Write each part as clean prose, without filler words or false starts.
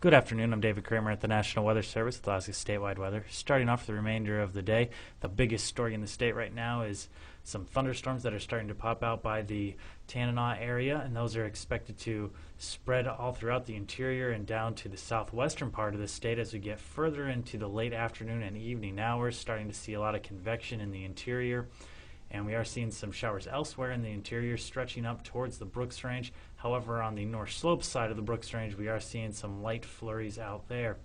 Good afternoon. I'm David Kramer at the National Weather Service with Alaska Statewide Weather. Starting off the remainder of the day, the biggest story in the state right now is some thunderstorms that are starting to pop out by the Tanana area, and those are expected to spread all throughout the interior and down to the southwestern part of the state as we get further into the late afternoon and evening hours, starting to see a lot of convection in the interior. And we are seeing some showers elsewhere in the interior stretching up towards the Brooks Range. However, on the North Slope side of the Brooks Range, we are seeing some light flurries out there.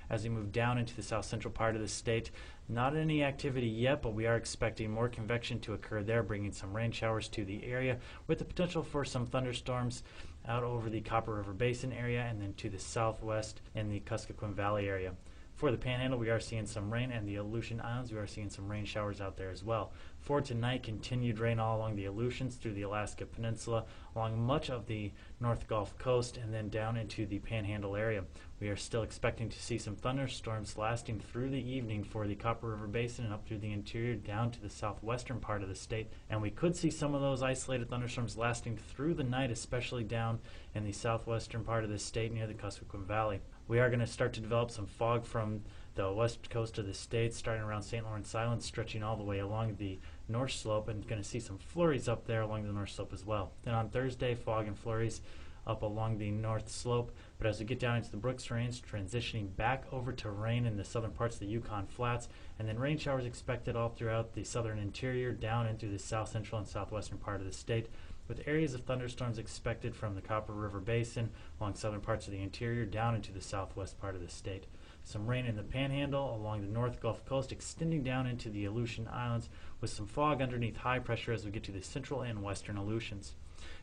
As we move down into the south central part of the state, not any activity yet, but we are expecting more convection to occur there, bringing some rain showers to the area with the potential for some thunderstorms out over the Copper River Basin area and then to the southwest in the Kuskokwim Valley area. For the Panhandle, we are seeing some rain, and the Aleutian Islands, we are seeing some rain showers out there as well. For tonight, continued rain all along the Aleutians through the Alaska Peninsula, along much of the North Gulf Coast, and then down into the Panhandle area. We are still expecting to see some thunderstorms lasting through the evening for the Copper River Basin and up through the interior down to the southwestern part of the state. And we could see some of those isolated thunderstorms lasting through the night, especially down in the southwestern part of the state near the Kuskokwim Valley. We are going to start to develop some fog from the west coast of the state, starting around St. Lawrence Island, stretching all the way along the north slope, and going to see some flurries up there along the north slope as well. Then on Thursday, fog and flurries up along the north slope, but as we get down into the Brooks Range, transitioning back over to rain in the southern parts of the Yukon Flats, and then rain showers expected all throughout the southern interior, down into the south central and southwestern part of the state, with areas of thunderstorms expected from the Copper River Basin along southern parts of the interior down into the southwest part of the state. Some rain in the Panhandle along the North Gulf Coast, extending down into the Aleutian Islands, with some fog underneath high pressure as we get to the central and western Aleutians.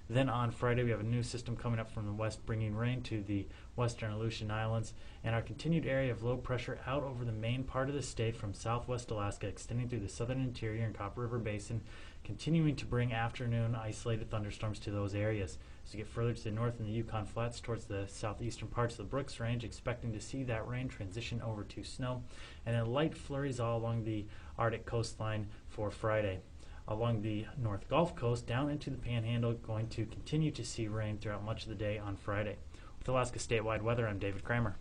Then on Friday, we have a new system coming up from the west, bringing rain to the western Aleutian Islands, and our continued area of low pressure out over the main part of the state from southwest Alaska, extending through the southern interior and Copper River Basin, continuing to bring afternoon isolated thunderstorms to those areas. As we get further to the north in the Yukon Flats towards the southeastern parts of the Brooks Range, expecting to see that rain transition over to snow, and then light flurries all along the Arctic coastline for Friday. Along the North Gulf Coast down into the Panhandle, going to continue to see rain throughout much of the day on Friday. With Alaska Statewide Weather, I'm David Kramer.